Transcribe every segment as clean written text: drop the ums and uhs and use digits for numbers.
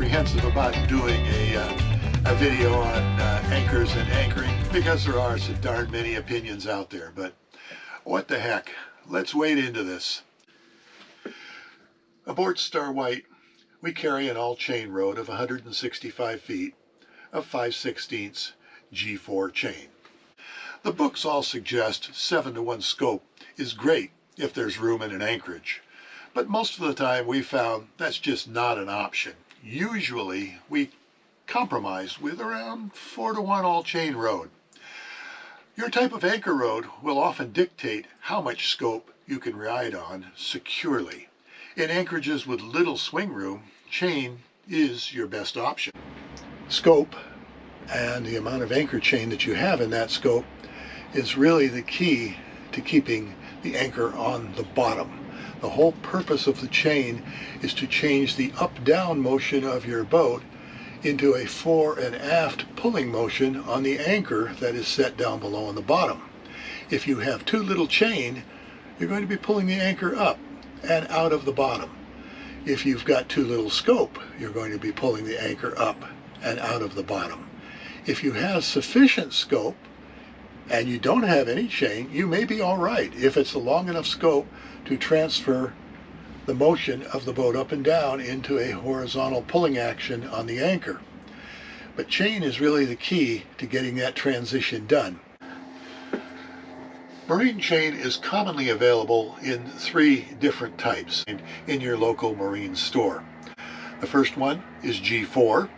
apprehensive about doing a video on anchors and anchoring because there are so darn many opinions out there, but what the heck, let's wade into this. Aboard Starwhite, we carry an all-chain rode of 165 feet of 5/16 G4 chain. The books all suggest 7-to-1 scope is great if there's room in an anchorage, but most of the time we found that's just not an option. Usually we compromise with around 4-to-1 all-chain rode. Your type of anchor rode will often dictate how much scope you can ride on securely. In anchorages with little swing room, chain is your best option. Scope and the amount of anchor chain that you have in that scope is really the key to keeping the anchor on the bottom. The whole purpose of the chain is to change the up-down motion of your boat into a fore and aft pulling motion on the anchor that is set down below on the bottom. If you have too little chain, you're going to be pulling the anchor up and out of the bottom. If you've got too little scope, you're going to be pulling the anchor up and out of the bottom. If you have sufficient scope and you don't have any chain, you may be all right if it's a long enough scope to transfer the motion of the boat up and down into a horizontal pulling action on the anchor. But chain is really the key to getting that transition done. Marine chain is commonly available in 3 different types in your local marine store. The first one is G4,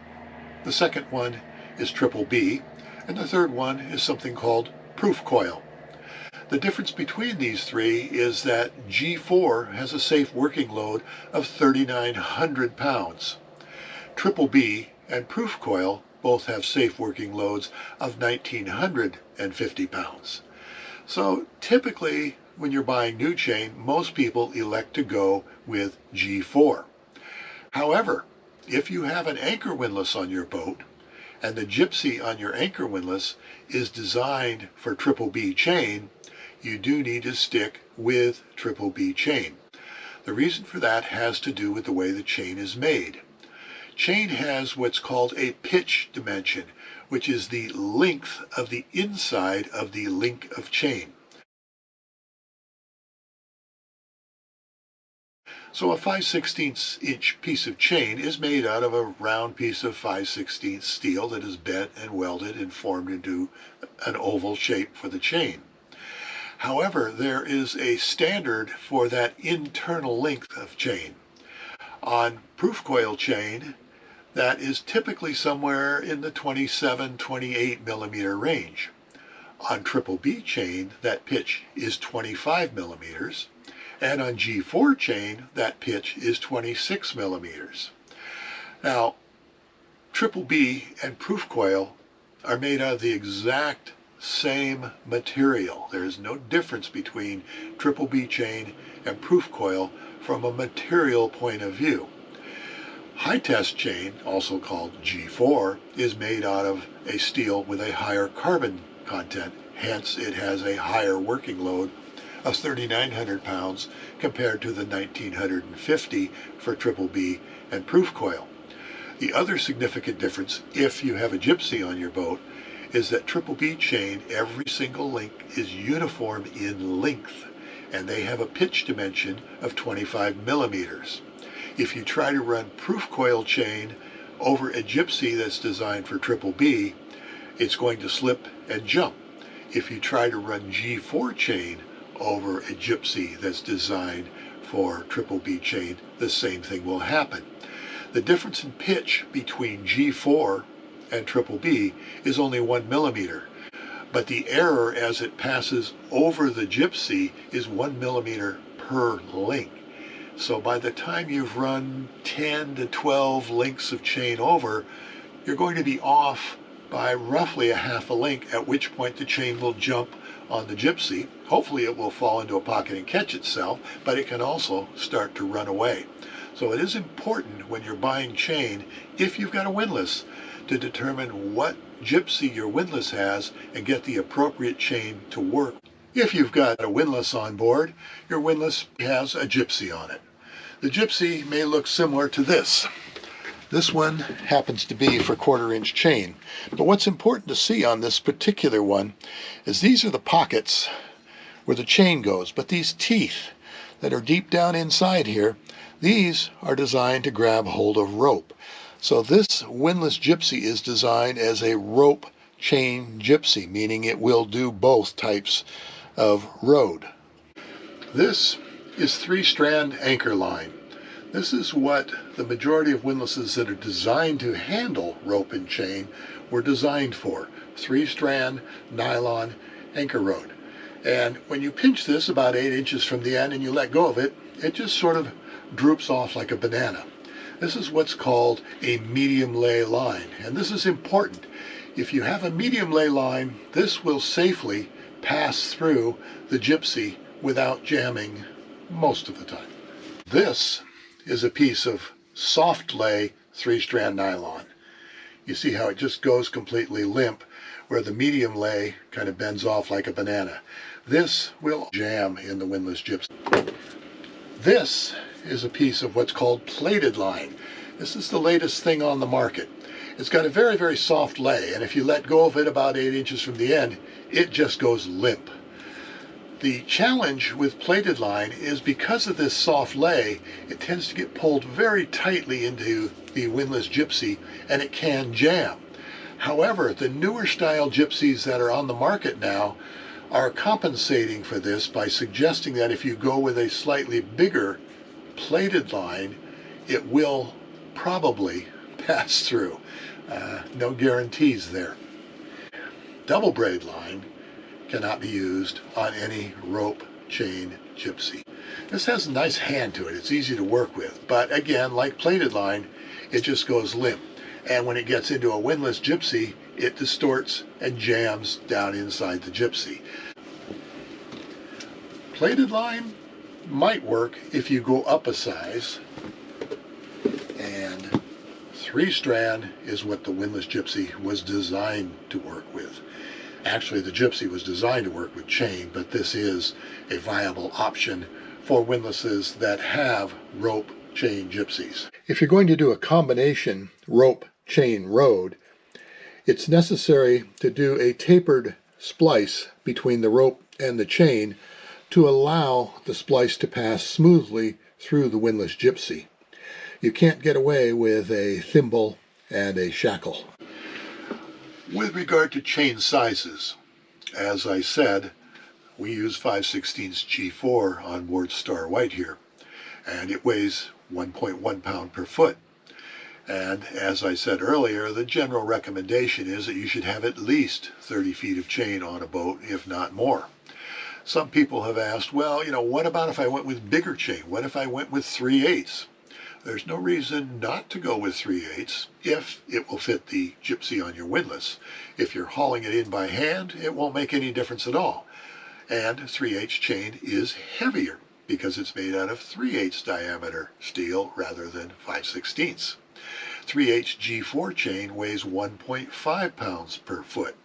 the second one is triple B, and the third one is something called proof coil. The difference between these 3 is that G4 has a safe working load of 3,900 pounds. Triple B and proof coil both have safe working loads of 1,950 pounds. So typically when you're buying new chain, most people elect to go with G4. However, if you have an anchor windlass on your boat and the gypsy on your anchor windlass is designed for triple B chain, you do need to stick with triple B chain. The reason for that has to do with the way the chain is made. Chain has what's called a pitch dimension, which is the length of the inside of the link of chain. So a 5/16 inch piece of chain is made out of a round piece of 5/16 steel that is bent and welded and formed into an oval shape for the chain. However, there is a standard for that internal length of chain. On proof coil chain, that is typically somewhere in the 27-28 millimeter range. On triple B chain, that pitch is 25 millimeters, and on G4 chain, that pitch is 26 millimeters. Now, triple B and proof coil are made out of the exact same material. There is no difference between triple B chain and proof coil from a material point of view. High test chain, also called G4, is made out of a steel with a higher carbon content. Hence, it has a higher working load of 3,900 pounds compared to the 1,950 for triple B and proof coil. The other significant difference, if you have a gypsy on your boat, is that triple B chain, every single link is uniform in length, and they have a pitch dimension of 25 millimeters. If you try to run proof coil chain over a gypsy that's designed for triple B, it's going to slip and jump. If you try to run G4 chain over a gypsy that's designed for triple B chain, the same thing will happen. The difference in pitch between G4 and triple B is only 1 millimeter, but the error as it passes over the gypsy is 1 millimeter per link. So by the time you've run 10 to 12 links of chain over, you're going to be off by roughly a half a link, at which point the chain will jump on the gypsy. Hopefully it will fall into a pocket and catch itself, but it can also start to run away. So it is important when you're buying chain, if you've got a windlass, to determine what gypsy your windlass has and get the appropriate chain to work. If you've got a windlass on board, your windlass has a gypsy on it. The gypsy may look similar to this. This one happens to be for 1/4-inch chain. But what's important to see on this particular one is these are the pockets where the chain goes. But these teeth that are deep down inside here, these are designed to grab hold of rope. So this windlass gypsy is designed as a rope chain gypsy, meaning it will do both types of road. This is 3-strand anchor line. This is what the majority of windlasses that are designed to handle rope and chain were designed for. 3-strand nylon anchor rod. And when you pinch this about 8 inches from the end and you let go of it, it just sort of droops off like a banana. This is what's called a medium lay line. And this is important. If you have a medium lay line, this will safely pass through the gypsy without jamming most of the time. This is a piece of soft lay 3-strand nylon. You see how it just goes completely limp, where the medium lay kind of bends off like a banana. This will jam in the windlass gypsy. This is a piece of what's called plated line. This is the latest thing on the market. It's got a very, very soft lay, and if you let go of it about 8 inches from the end, it just goes limp. The challenge with plated line is because of this soft lay, it tends to get pulled very tightly into the windlass gypsy and it can jam. However, the newer style gypsies that are on the market now are compensating for this by suggesting that if you go with a slightly bigger plated line, it will probably pass through. No guarantees there. Double braid line cannot be used on any rope chain gypsy. This has a nice hand to it. It's easy to work with, but again, like plated line, it just goes limp. And when it gets into a windlass gypsy, it distorts and jams down inside the gypsy. Plated line might work if you go up a size, and 3-strand is what the windlass gypsy was designed to work with. Actually, the gypsy was designed to work with chain, but this is a viable option for windlasses that have rope chain gypsies. If you're going to do a combination rope chain road, it's necessary to do a tapered splice between the rope and the chain to allow the splice to pass smoothly through the windlass gypsy. You can't get away with a thimble and a shackle. With regard to chain sizes, as I said, we use 5/16 G4 on board Starwhite here, and it weighs 1.1 pound per foot. And as I said earlier, the general recommendation is that you should have at least 30 feet of chain on a boat, if not more. Some people have asked, well, what about if I went with bigger chain? What if I went with 3/8? There's no reason not to go with 3/8 if it will fit the gypsy on your windlass. If you're hauling it in by hand, it won't make any difference at all. And 3/8 chain is heavier because it's made out of 3/8 diameter steel rather than 5/16. 3/8 G4 chain weighs 1.5 pounds per foot.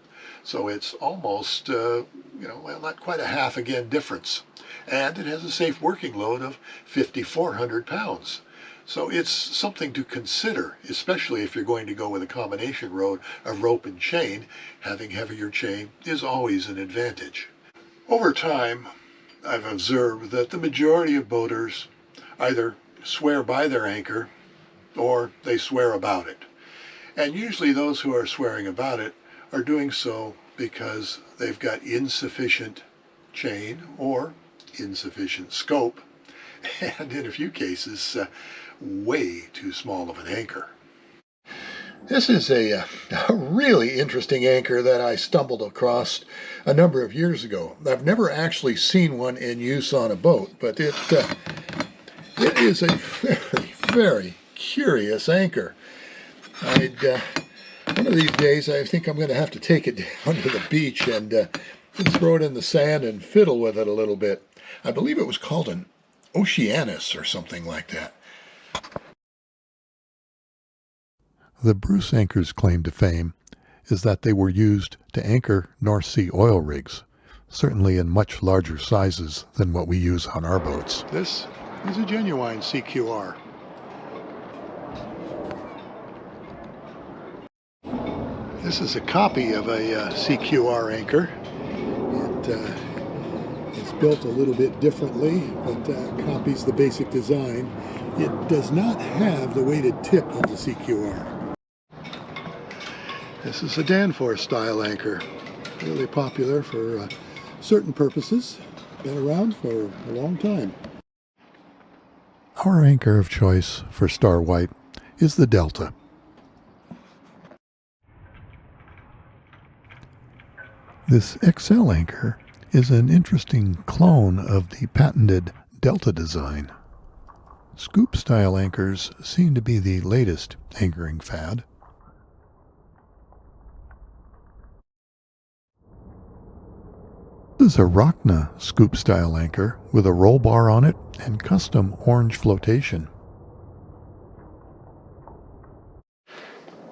So it's almost, not quite a half again difference. And it has a safe working load of 5,400 pounds. So it's something to consider, especially if you're going to go with a combination road of rope and chain. Having heavier chain is always an advantage. Over time, I've observed that the majority of boaters either swear by their anchor or they swear about it. And usually those who are swearing about it are doing so because they've got insufficient chain or insufficient scope, and in a few cases, way too small of an anchor. This is a really interesting anchor that I stumbled across a number of years ago. I've never actually seen one in use on a boat, but it is a very, very curious anchor. One of these days I think I'm going to have to take it down to the beach and throw it in the sand and fiddle with it a little bit. I believe it was called an Oceanus or something like that. The Bruce anchor's claim to fame is that they were used to anchor North Sea oil rigs, certainly in much larger sizes than what we use on our boats. This is a genuine CQR. This is a copy of a CQR anchor. It's built a little bit differently, but copies the basic design. It does not have the weighted tip of the CQR. This is a Danforth style anchor. Really popular for certain purposes. Been around for a long time. Our anchor of choice for Starwhite is the Delta. This XL anchor is an interesting clone of the patented Delta design. Scoop-style anchors seem to be the latest anchoring fad. This is a Rockna scoop-style anchor with a roll bar on it and custom orange flotation.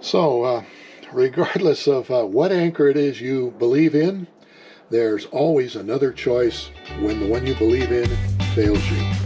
So, regardless of what anchor it is you believe in, there's always another choice when the one you believe in fails you.